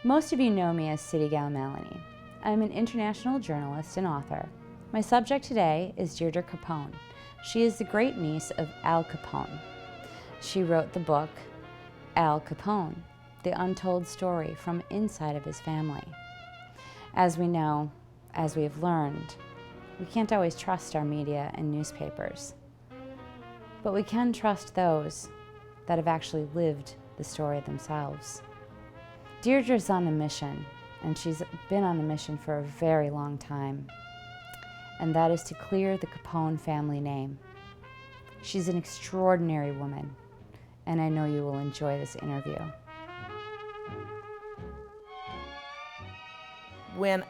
Most of you know me as CityGal Melanie. I'm an international journalist and author. My subject today is Deirdre Capone. She is the great niece of Al Capone. She wrote the book Al Capone, the untold story from inside of his family. As we know, as we have learned, we can't always trust our media and newspapers, but we can trust those that have actually lived the story themselves. Deirdre's on a mission, and she's been on a mission for a very long time, and that is to clear the Capone family name. She's an extraordinary woman, and I know you will enjoy this interview. When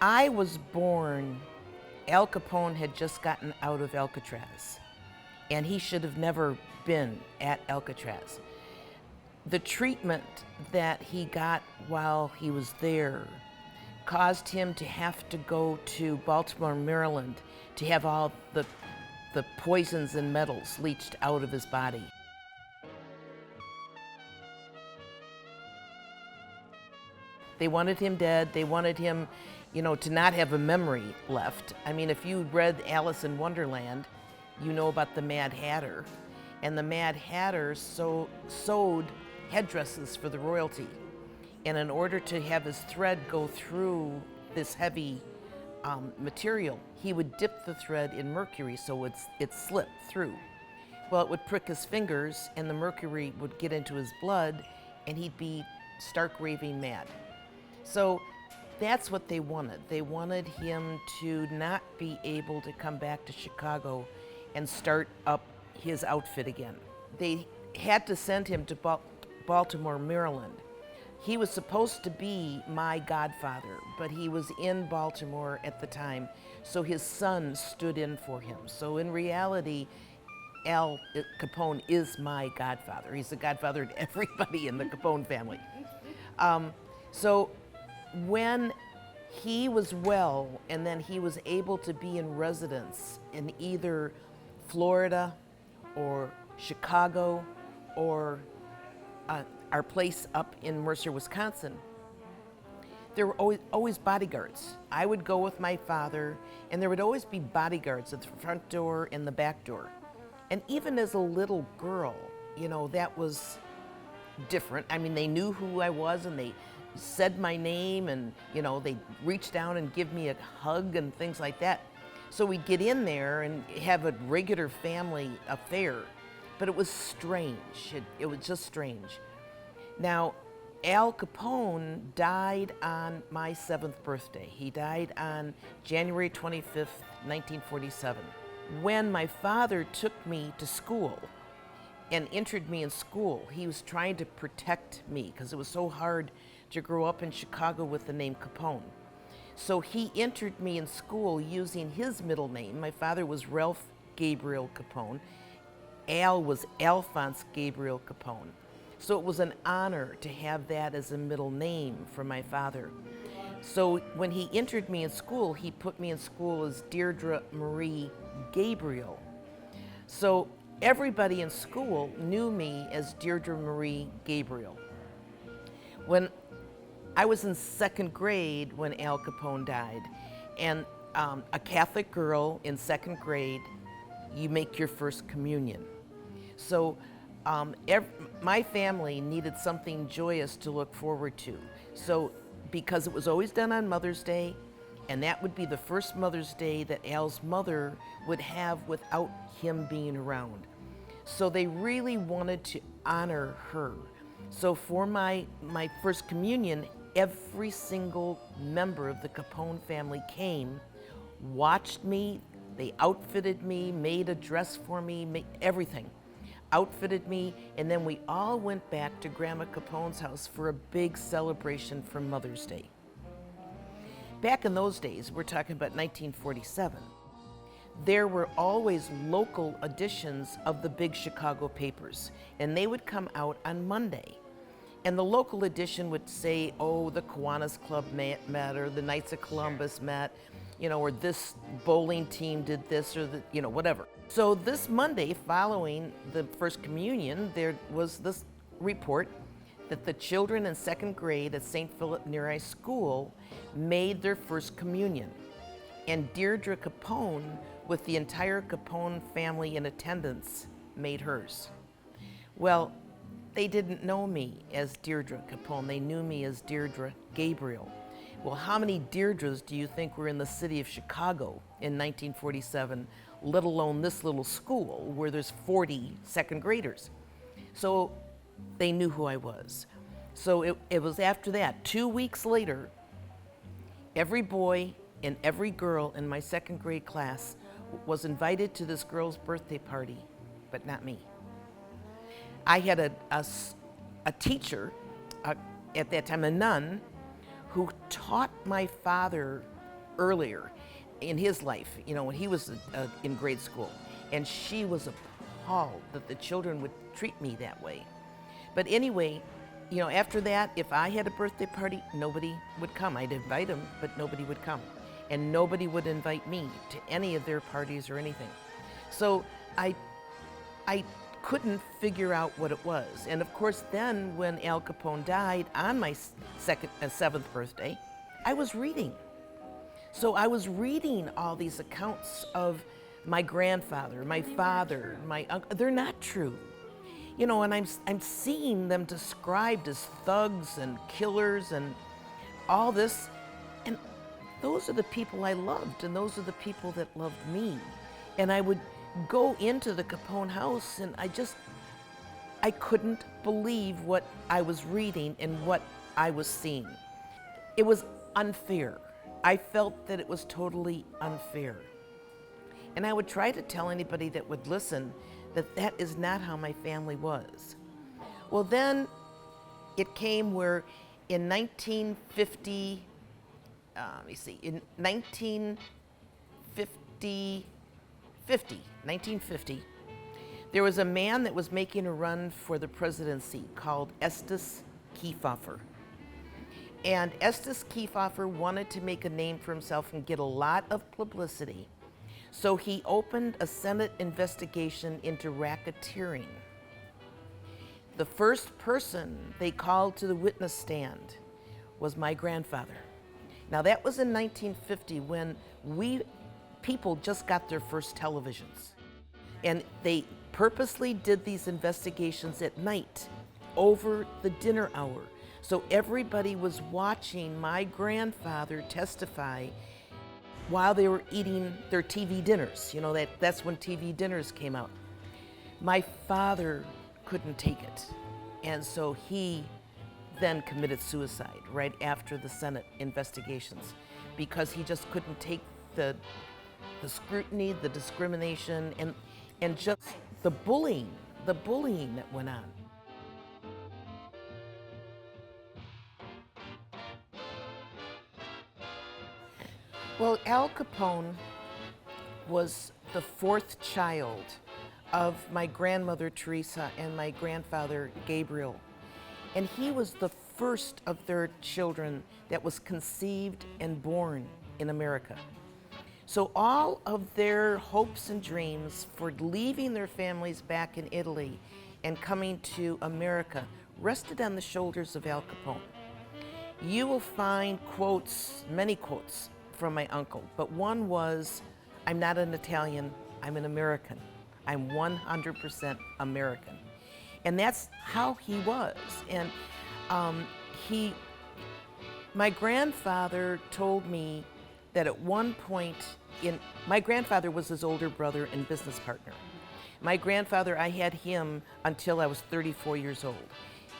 I was born, Al Capone had just gotten out of Alcatraz, and he should have never been at Alcatraz. The treatment that he got while he was there caused him to have to go to Baltimore, Maryland to have all the poisons and metals leached out of his body. They wanted him dead. They wanted him, to not have a memory left. I mean, if you read Alice in Wonderland, you know about the Mad Hatter. And the Mad Hatter sewed headdresses for the royalty. And in order to have his thread go through this heavy material, he would dip the thread in mercury so it slipped through. Well, it would prick his fingers and the mercury would get into his blood and he'd be stark raving mad. So that's what they wanted. They wanted him to not be able to come back to Chicago and start up his outfit again. They had to send him to Baltimore, Maryland. He was supposed to be my godfather, but he was in Baltimore at the time, so his son stood in for him. So in reality, Al Capone is my godfather. He's the godfather to everybody in the Capone family. So when he was well, and then he was able to be in residence in either Florida or Chicago or our place up in Mercer, Wisconsin, there were always bodyguards. I would go with my father, and there would always be bodyguards at the front door and the back door. And even as a little girl, that was different. I mean, they knew who I was, and they said my name, and they reached down and give me a hug and things like that. So we'd get in there and have a regular family affair, but it was strange. It was just strange. Now, Al Capone died on my 7th birthday. He died on January 25th, 1947. When my father took me to school and entered me in school, he was trying to protect me because it was so hard to grow up in Chicago with the name Capone. So he entered me in school using his middle name. My father was Ralph Gabriel Capone. Al was Alphonse Gabriel Capone. So it was an honor to have that as a middle name for my father. So when he entered me in school, he put me in school as Deirdre Marie Gabriel. So everybody in school knew me as Deirdre Marie Gabriel. When I was in 2nd grade when Al Capone died, and a Catholic girl in 2nd grade, you make your first communion. So my family needed something joyous to look forward to. So because it was always done on Mother's Day, and that would be the first Mother's Day that Al's mother would have without him being around. So they really wanted to honor her. So for my first communion, every single member of the Capone family came, watched me, they outfitted me, made a dress for me, made everything. Outfitted me, and then we all went back to Grandma Capone's house for a big celebration for Mother's Day. Back in those days, we're talking about 1947, there were always local editions of the big Chicago papers, and they would come out on Monday. And the local edition would say, oh, the Kiwanis Club met, or the Knights of Columbus met, or this bowling team did this, or whatever. So this Monday, following the first communion, there was this report that the children in second grade at St. Philip Neri School made their first communion. And Deirdre Capone, with the entire Capone family in attendance, made hers. Well, they didn't know me as Deirdre Capone. They knew me as Deirdre Gabriel. Well, how many Deirdres do you think were in the city of Chicago in 1947, let alone this little school where there's 40 second graders? So they knew who I was. So it was after that, 2 weeks later, every boy and every girl in my second grade class was invited to this girl's birthday party, but not me. I had a teacher, at that time a nun, who taught my father earlier in his life, you know, when he was in grade school. And she was appalled that the children would treat me that way. But anyway, you know, after that, if I had a birthday party, nobody would come. I'd invite them, but nobody would come. And nobody would invite me to any of their parties or anything. So I couldn't figure out what it was. And of course, then when Al Capone died on my seventh birthday, I was reading. So I was reading all these accounts of my grandfather, my father, my uncle. They're not true. You know, and I'm seeing them described as thugs and killers and all this. And those are the people I loved, and those are the people that loved me. And I would go into the Capone house, and I couldn't believe what I was reading and what I was seeing. It was unfair. I felt that it was totally unfair. And I would try to tell anybody that would listen that that is not how my family was. Well, then it came where in 1950, in 1950, there was a man that was making a run for the presidency called Estes Kefauver. And Estes Kefauver wanted to make a name for himself and get a lot of publicity. So he opened a Senate investigation into racketeering. The first person they called to the witness stand was my grandfather. Now that was in 1950 when people just got their first televisions. And they purposely did these investigations at night over the dinner hour. So everybody was watching my grandfather testify while they were eating their TV dinners. You know, that's when TV dinners came out. My father couldn't take it. And so he then committed suicide right after the Senate investigations because he just couldn't take the scrutiny, the discrimination, and just the bullying that went on. Well, Al Capone was the fourth child of my grandmother Teresa and my grandfather Gabriel. And he was the first of their children that was conceived and born in America. So all of their hopes and dreams for leaving their families back in Italy and coming to America rested on the shoulders of Al Capone. You will find quotes, many quotes, from my uncle, but one was, "I'm not an Italian, I'm an American. I'm 100% American." And that's how he was. And my grandfather told me that at one point my grandfather was his older brother and business partner. My grandfather, I had him until I was 34 years old,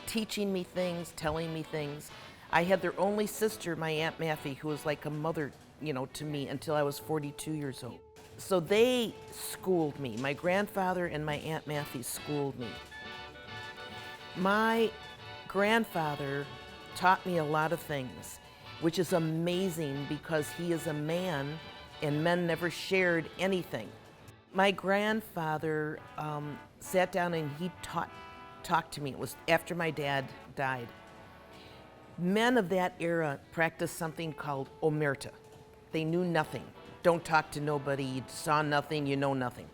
teaching me things, telling me things. I had their only sister, my Aunt Maffey, who was like a mother, you know, to me until I was 42 years old. So they schooled me. My grandfather and my Aunt Maffey schooled me. My grandfather taught me a lot of things, which is amazing because he is a man and men never shared anything. My grandfather sat down and he talked to me. It was after my dad died. Men of that era practiced something called omerta. They knew nothing. Don't talk to nobody. You saw nothing, you know nothing.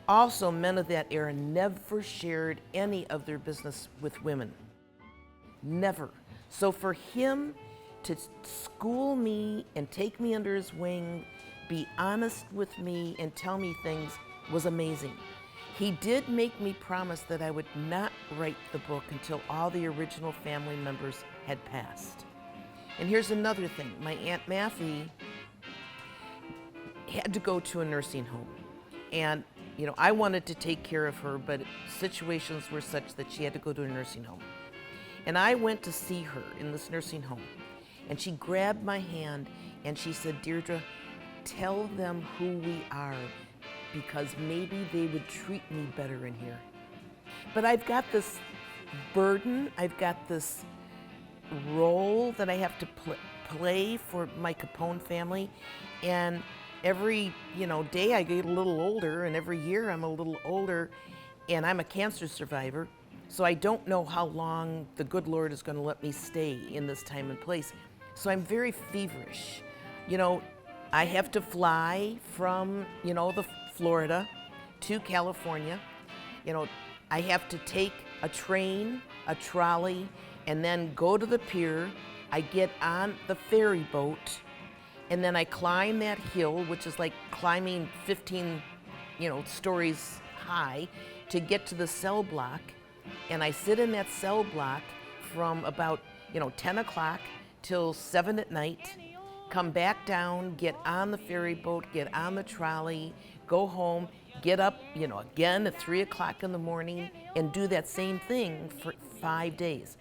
Also, men of that era never shared any of their business with women. never. So for him to school me and take me under his wing, be honest with me and tell me things was amazing. He did make me promise that I would not write the book until all the original family members had passed. And here's another thing. My Aunt Maffey had to go to a nursing home. And, you know, I wanted to take care of her, but situations were such that she had to go to a nursing home. And I went to see her in this nursing home. And she grabbed my hand and she said, Deirdre, tell them who we are, because maybe they would treat me better in here. But I've got this burden, I've got this role that I have to play for my Capone family, and every day I get a little older, and every year I'm a little older, and I'm a cancer survivor, so I don't know how long the good Lord is going to let me stay in this time and place. So I'm very feverish. I have to fly from, the Florida to California. I have to take a train, a trolley, and then go to the pier. I get on the ferry boat, and then I climb that hill, which is like climbing 15, stories high, to get to the cell block. And I sit in that cell block from about, 10 o'clock till 7 at night, come back down, get on the ferry boat, get on the trolley, go home, get up, again at 3 o'clock in the morning, and do that same thing for 5 days.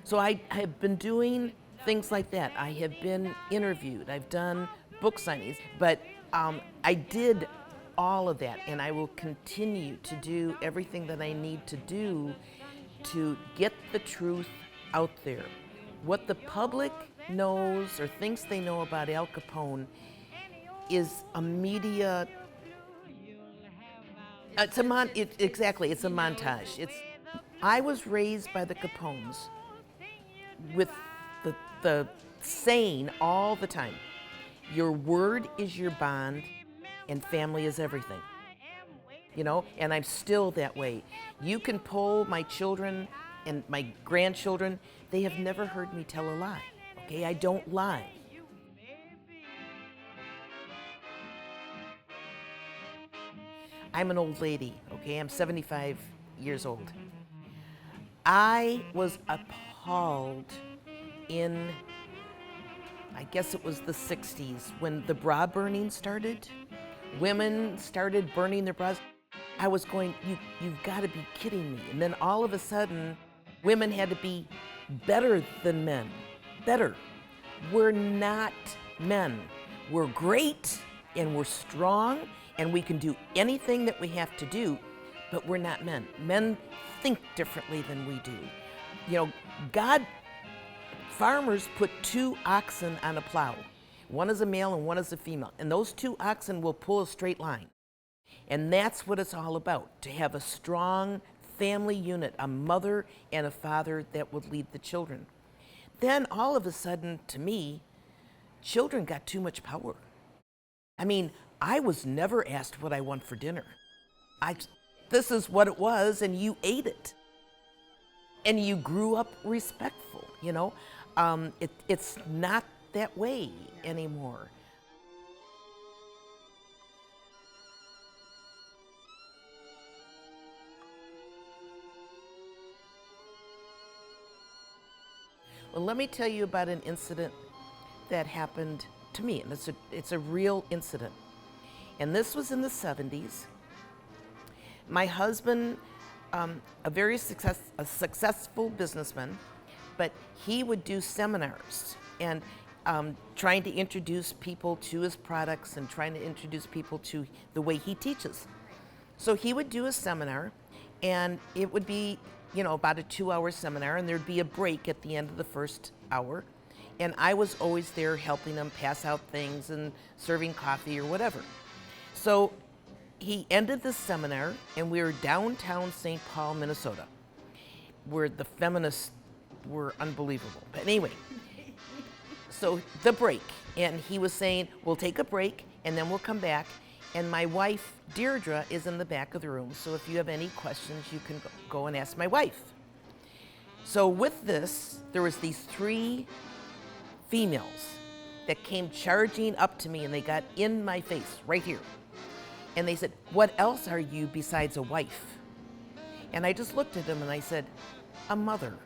So I have been doing things like that. I have been interviewed, I've done book signings, but I did all of that, and I will continue to do everything that I need to do to get the truth out there. What the public knows or thinks they know about Al Capone is a media, it's a montage. I was raised by the Capones with the saying all the time, your word is your bond and family is everything. And I'm still that way. You can poll my children and my grandchildren, they have never heard me tell a lie. Okay, I don't lie. I'm an old lady, okay? I'm 75 years old. I was appalled in, I guess it was the 60s, when the bra burning started. Women started burning their bras. I was going, you've got to be kidding me. And then all of a sudden, women had to be better than men. Better. We're not men. We're great and we're strong and we can do anything that we have to do, but we're not men. Men think differently than we do. Farmers put 2 oxen on a plow. One is a male and one is a female, and those 2 oxen will pull a straight line. And that's what it's all about, to have a strong family unit, a mother and a father that would lead the children. Then all of a sudden, to me, children got too much power. I mean, I was never asked what I want for dinner. This is what it was, and you ate it. And you grew up respectful, It's not that way anymore. Well, let me tell you about an incident that happened to me, and it's a real incident. And this was in the 70s. My husband, a very successful businessman, but he would do seminars and trying to introduce people to his products and trying to introduce people to the way he teaches. So he would do a seminar, and it would be about a 2-hour seminar, and there'd be a break at the end of the first hour. And I was always there helping him pass out things and serving coffee or whatever. So he ended the seminar, and we were downtown St. Paul, Minnesota, where the feminists were unbelievable. But anyway, so the break, and he was saying, we'll take a break, and then we'll come back. And my wife, Deirdre, is in the back of the room, so if you have any questions, you can go and ask my wife. So with this, there was these 3 females that came charging up to me, and they got in my face right here. And they said, "What else are you besides a wife?" And I just looked at them and I said, "A mother."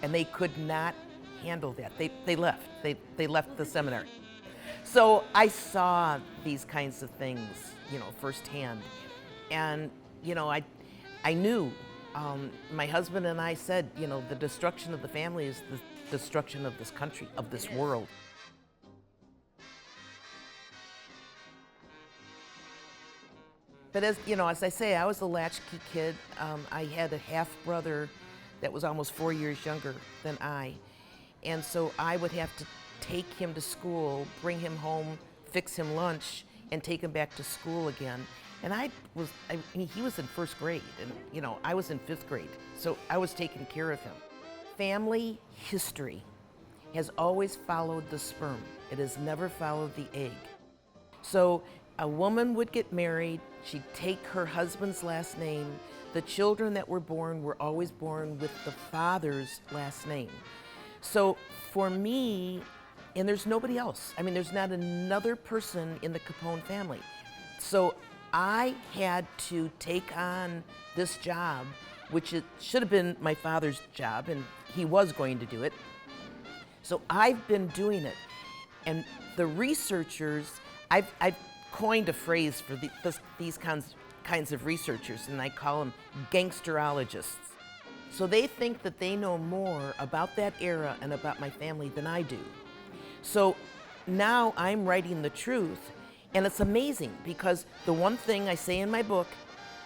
And they could not handle that. They left. They left the seminar. So I saw these kinds of things, firsthand. And, I knew, my husband and I said, the destruction of the family is the destruction of this country, of this world. But as I say, I was a latchkey kid. I had a half brother that was almost 4 years younger than I. And so I would have to take him to school, bring him home, fix him lunch, and take him back to school again. And he was in first grade, and I was in 5th grade. So I was taking care of him. Family history has always followed the sperm. It has never followed the egg. So a woman would get married, she'd take her husband's last name. The children that were born were always born with the father's last name. So for me, and there's nobody else. I mean, there's not another person in the Capone family. So I had to take on this job, which it should have been my father's job, and he was going to do it. So I've been doing it. And the researchers, I've coined a phrase for these kinds of researchers, and I call them gangsterologists. So they think that they know more about that era and about my family than I do. So now I'm writing the truth, and it's amazing because the one thing I say in my book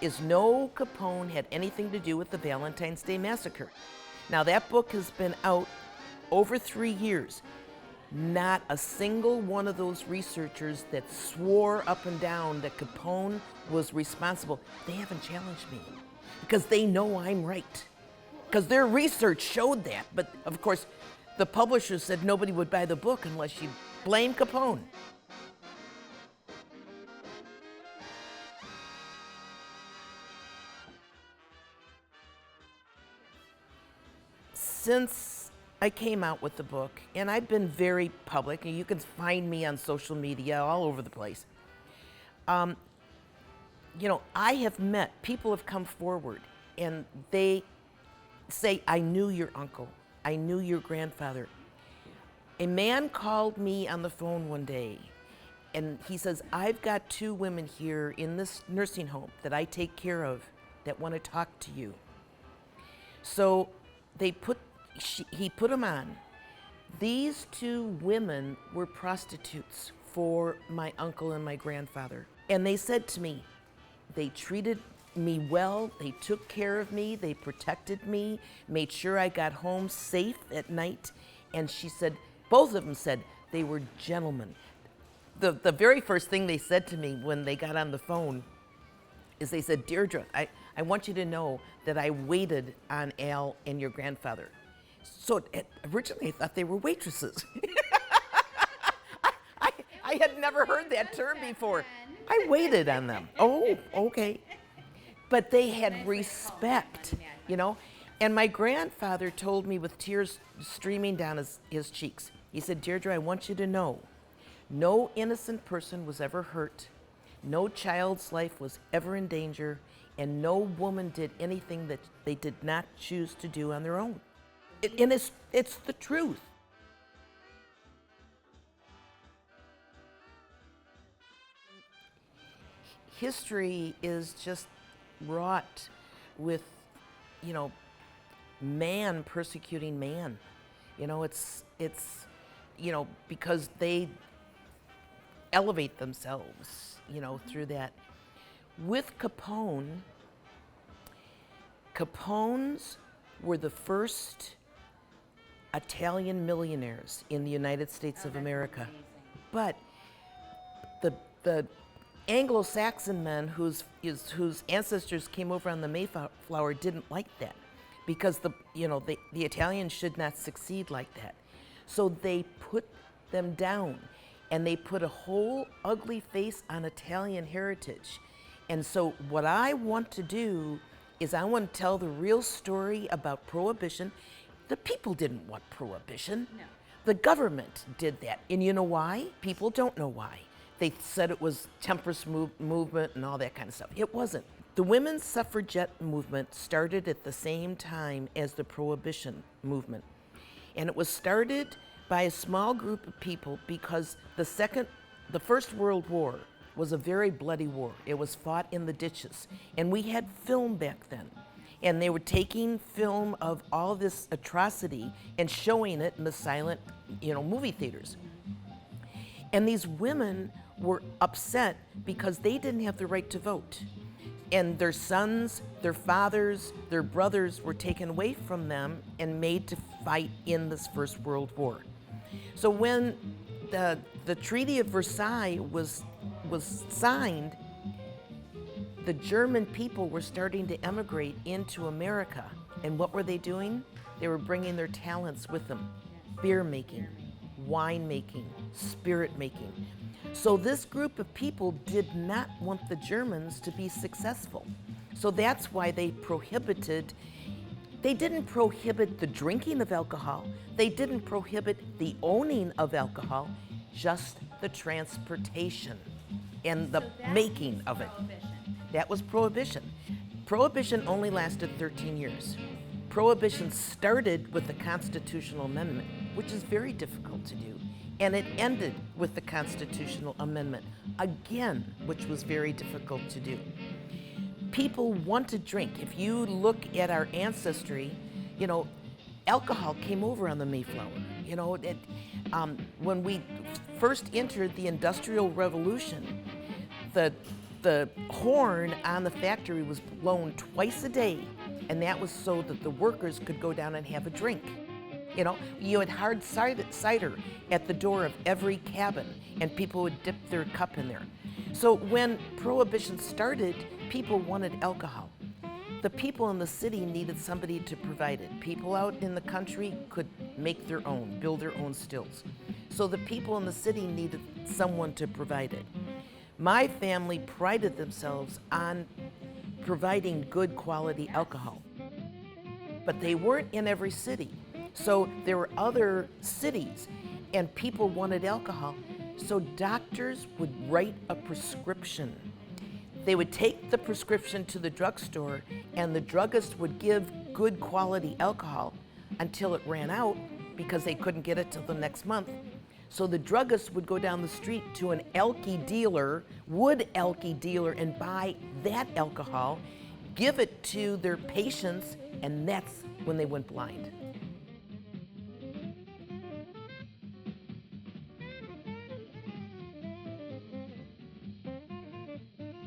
is no Capone had anything to do with the Valentine's Day Massacre. Now that book has been out over 3 years. Not a single one of those researchers that swore up and down that Capone was responsible, they haven't challenged me because they know I'm right. Because their research showed that. But of course, the publishers said nobody would buy the book unless you blame Capone. Since I came out with the book, and I've been very public, and you can find me on social media all over the place. I have met, people have come forward, and they say, "I knew your uncle, I knew your grandfather." A man called me on the phone one day, and he says, "I've got 2 women here in this nursing home that I take care of that want to talk to you." So he put them on. These 2 women were prostitutes for my uncle and my grandfather. And they said to me, they treated me well, they took care of me, they protected me, made sure I got home safe at night. And she said, both of them said they were gentlemen. The very first thing they said to me when they got on the phone is they said, "Deirdre, I want you to know that I waited on Al and your grandfather." So originally I thought they were waitresses. I had never heard that term before. I waited on them. Oh, okay. But they had respect, And my grandfather told me with tears streaming down his cheeks, he said, "Deirdre, I want you to know, no innocent person was ever hurt, no child's life was ever in danger, and no woman did anything that they did not choose to do on their own." And it's the truth. History is just wrought with, man persecuting man. It's because they elevate themselves, through that. With Capones were the first Italian millionaires in the United States of America. But the Anglo-Saxon men whose ancestors came over on the Mayflower didn't like that because the Italians should not succeed like that. So they put them down and they put a whole ugly face on Italian heritage. And so what I want to do is I want to tell the real story about Prohibition. The people didn't want prohibition. No. The government did that. And you know why? People don't know why. They said it was temperance movement and all that kind of stuff. It wasn't. The women's suffragette movement started at the same time as the prohibition movement. And it was started by a small group of people because the First World War was a very bloody war. It was fought in the ditches. And we had film back then. And they were taking film of all this atrocity and showing it in the silent, movie theaters. And these women were upset because they didn't have the right to vote. And their sons, their fathers, their brothers were taken away from them and made to fight in this First World War. So when the Treaty of Versailles was signed, the German people were starting to emigrate into America. And what were they doing? They were bringing their talents with them. Beer making, wine making, spirit making. So this group of people did not want the Germans to be successful. So that's why they didn't prohibit the drinking of alcohol. They didn't prohibit the owning of alcohol, just the transportation and the making of it. That was prohibition. Prohibition only lasted 13 years. Prohibition started with the Constitutional Amendment, which is very difficult to do, and it ended with the Constitutional Amendment, again, which was very difficult to do. People want to drink. If you look at our ancestry, alcohol came over on the Mayflower. When we first entered the Industrial Revolution, the horn on the factory was blown twice a day, and that was so that the workers could go down and have a drink. You had hard cider at the door of every cabin, and people would dip their cup in there. So when Prohibition started, people wanted alcohol. The people in the city needed somebody to provide it. People out in the country could make their own, build their own stills. So the people in the city needed someone to provide it. My family prided themselves on providing good quality alcohol, but they weren't in every city. So there were other cities and people wanted alcohol, so doctors would write a prescription. They would take the prescription to the drugstore and the druggist would give good quality alcohol until it ran out because they couldn't get it till the next month. So the druggist would go down the street to an wood alky dealer and buy that alcohol, give it to their patients, and that's when they went blind.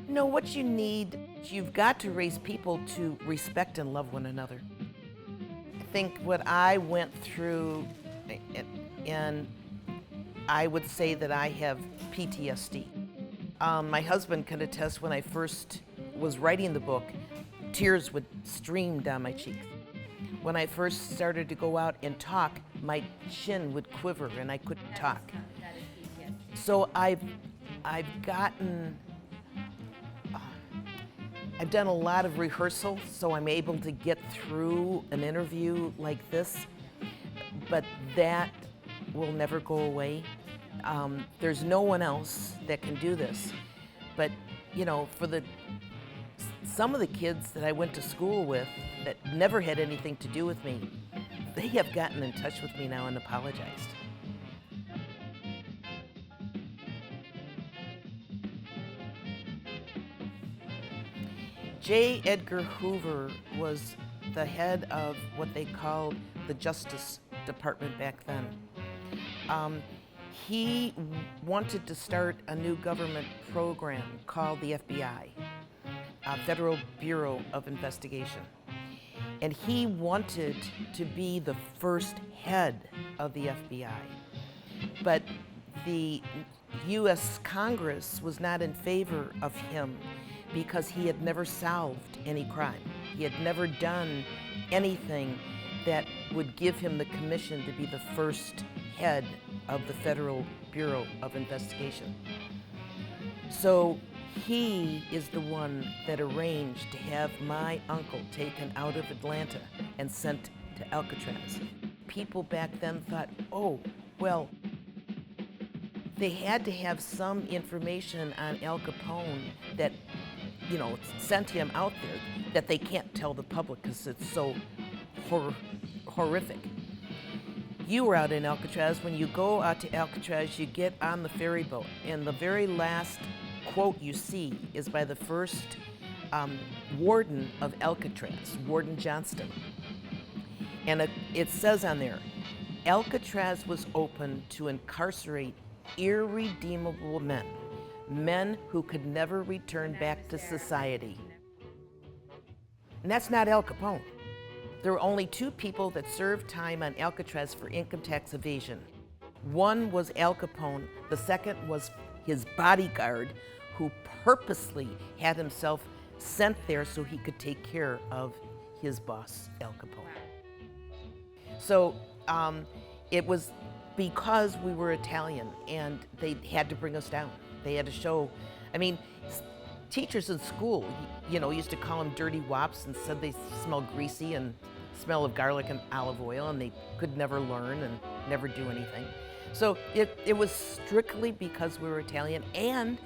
No, what you need, you've got to raise people to respect and love one another. I think what I went through, and I would say that I have PTSD. My husband can attest when I first was writing the book, tears would stream down my cheeks. When I first started to go out and talk, my chin would quiver and I couldn't talk. So I've done a lot of rehearsal, so I'm able to get through an interview like this, but that will never go away. There's no one else that can do this. But, for some of the kids that I went to school with that never had anything to do with me, they have gotten in touch with me now and apologized. J. Edgar Hoover was the head of what they called the Justice Department back then. He wanted to start a new government program called the FBI, Federal Bureau of Investigation. And he wanted to be the first head of the FBI. But the U.S. Congress was not in favor of him because he had never solved any crime. He had never done anything that would give him the commission to be the first head of the Federal Bureau of Investigation. So he is the one that arranged to have my uncle taken out of Atlanta and sent to Alcatraz. People back then thought, oh, well, they had to have some information on Al Capone that, you know, sent him out there that they can't tell the public because it's so horrific. You were out in Alcatraz. When you go out to Alcatraz, you get on the ferry boat, and the very last quote you see is by the first warden of Alcatraz, Warden Johnston. And it says on there, Alcatraz was open to incarcerate irredeemable men, men who could never return back to society. And that's not Al Capone. There were only two people that served time on Alcatraz for income tax evasion. One was Al Capone, the second was his bodyguard, who purposely had himself sent there so he could take care of his boss, Al Capone. So it was because we were Italian and they had to bring us down. They had to show, I mean, teachers in school, you know, used to call them dirty wops and said they smelled greasy and smell of garlic and olive oil, and they could never learn and never do anything. So it was strictly because we were Italian, and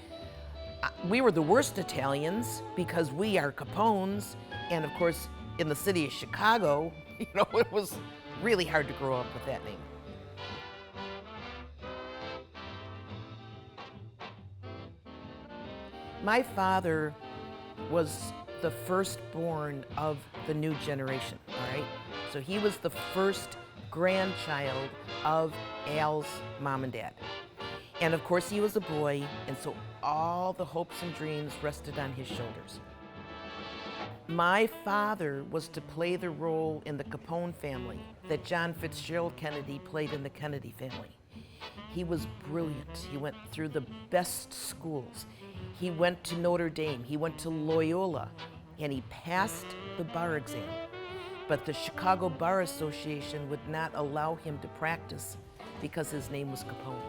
we were the worst Italians because we are Capones, and of course in the city of Chicago, you know, it was really hard to grow up with that name. My father was the firstborn of the new generation, all right? So he was the first grandchild of Al's mom and dad. And of course he was a boy, and so all the hopes and dreams rested on his shoulders. My father was to play the role in the Capone family that John Fitzgerald Kennedy played in the Kennedy family. He was brilliant. He went through the best schools. He went to Notre Dame, he went to Loyola, and he passed the bar exam. But the Chicago Bar Association would not allow him to practice because his name was Capone.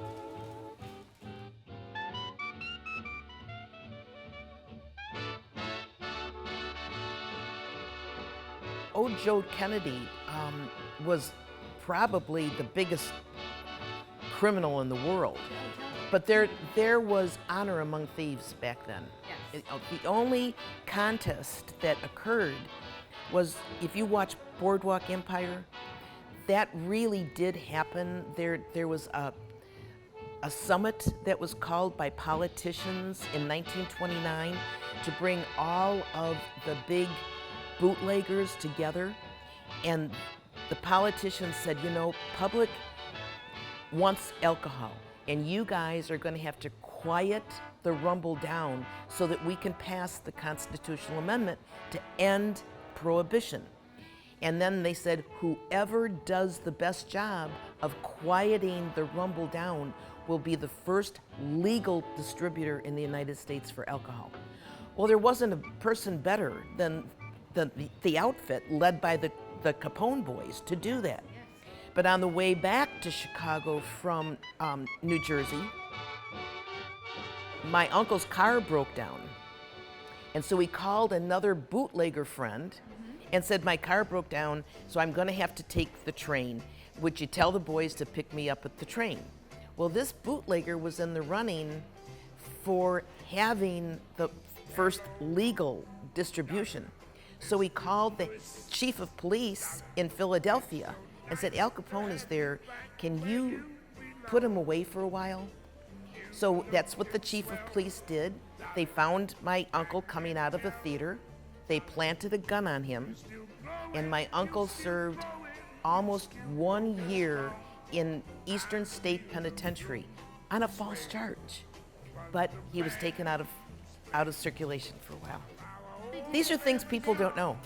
Old Joe Kennedy was probably the biggest criminal in the world. But there was honor among thieves back then. Yes. The only contest that occurred was, if you watch Boardwalk Empire, that really did happen. There was a summit that was called by politicians in 1929 to bring all of the big bootleggers together. And the politicians said, you know, public wants alcohol, and you guys are going to have to quiet the rumble down so that we can pass the constitutional amendment to end prohibition. And then they said, whoever does the best job of quieting the rumble down will be the first legal distributor in the United States for alcohol. Well, there wasn't a person better than the outfit led by the Capone boys to do that. But on the way back to Chicago from New Jersey, my uncle's car broke down. And so he called another bootlegger friend and said, my car broke down, so I'm gonna have to take the train. Would you tell the boys to pick me up at the train? Well, this bootlegger was in the running for having the first legal distribution. So he called the chief of police in Philadelphia and said, Al Capone is there, can you put him away for a while? So that's what the chief of police did. They found my uncle coming out of a theater. They planted a gun on him, and my uncle served almost 1 year in Eastern State Penitentiary on a false charge. But he was taken out of circulation for a while. These are things people don't know.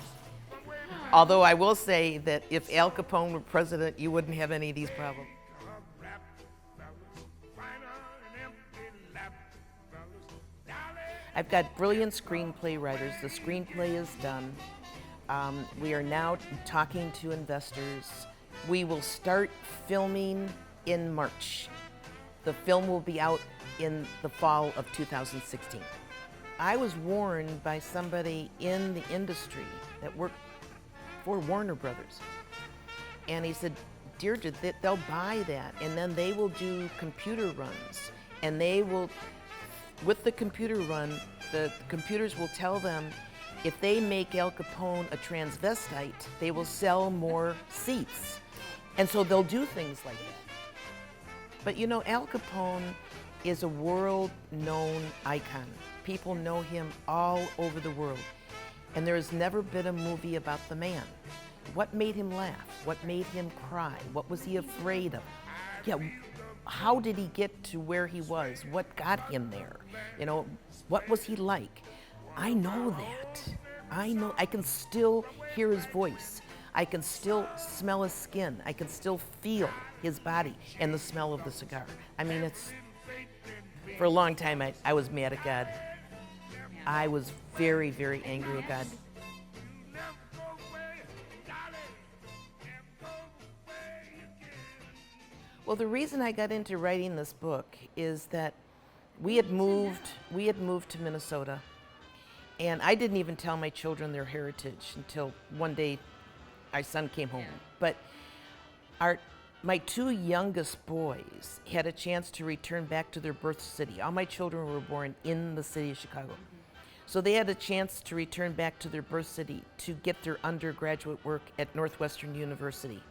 Although I will say that if Al Capone were president, you wouldn't have any of these problems. I've got brilliant screenplay writers. The screenplay is done. We are now talking to investors. We will start filming in March. The film will be out in the fall of 2016. I was warned by somebody in the industry that worked for Warner Brothers And he said, Deirdre, they'll buy that, and then they will do computer runs, and they will, with the computer run, the computers will tell them if they make Al Capone a transvestite, they will sell more seats. And so they'll do things like that. But you know, Al Capone is a world-known icon. People know him all over the world. And there has never been a movie about the man. What made him laugh? What made him cry? What was he afraid of? Yeah, how did he get to where he was? What got him there? You know, what was he like? I know that. I know. I can still hear his voice. I can still smell his skin. I can still feel his body and the smell of the cigar. I mean, for a long time, I was mad at God. I was very, very angry at God. Well, the reason I got into writing this book is that we had moved to Minnesota, and I didn't even tell my children their heritage until one day our son came home. But my two youngest boys had a chance to return back to their birth city. All my children were born in the city of Chicago. So they had a chance to return back to their birth city to get their undergraduate work at Northwestern University.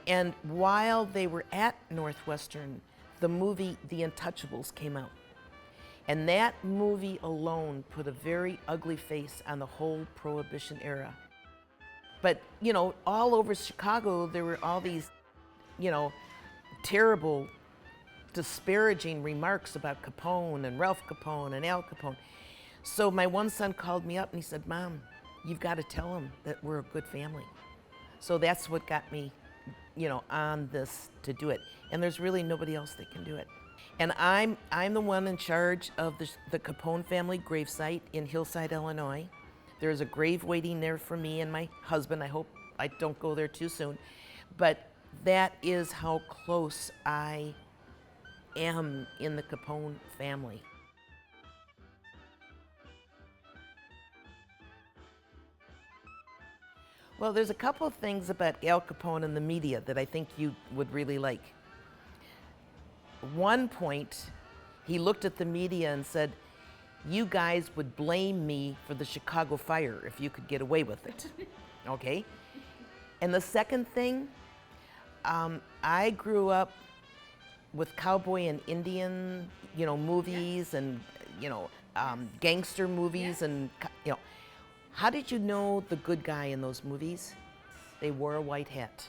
And while they were at Northwestern, the movie The Untouchables came out. And that movie alone put a very ugly face on the whole Prohibition era. But, you know, all over Chicago, there were all these, you know, terrible, disparaging remarks about Capone and Ralph Capone and Al Capone. So my one son called me up and he said, Mom, you've got to tell him that we're a good family. So that's what got me, you know, on this to do it. And there's really nobody else that can do it. And I'm the one in charge of the Capone family gravesite in Hillside, Illinois. There's a grave waiting there for me and my husband. I hope I don't go there too soon. But that is how close I am in the Capone family. Well, there's a couple of things about Al Capone and the media that I think you would really like. One point, he looked at the media and said, you guys would blame me for the Chicago fire if you could get away with it, okay? And the second thing, I grew up with cowboy and Indian, you know, movies and, you know, gangster movies and, you know. How did you know the good guy in those movies? They wore a white hat.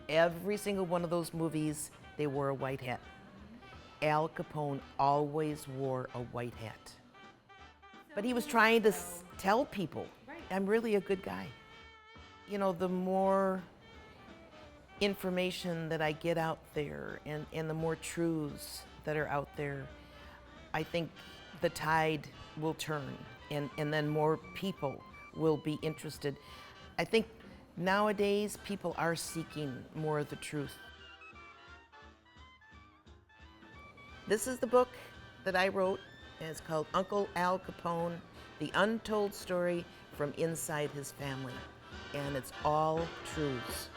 Every single one of those movies, they wore a white hat. Al Capone always wore a white hat. But he was trying to tell people, I'm really a good guy. You know, the more information that I get out there and the more truths that are out there, I think the tide will turn and then more people will be interested. I think nowadays people are seeking more of the truth. This is the book that I wrote, and it's called Uncle Al Capone, The Untold Story from Inside His Family. And it's all truths.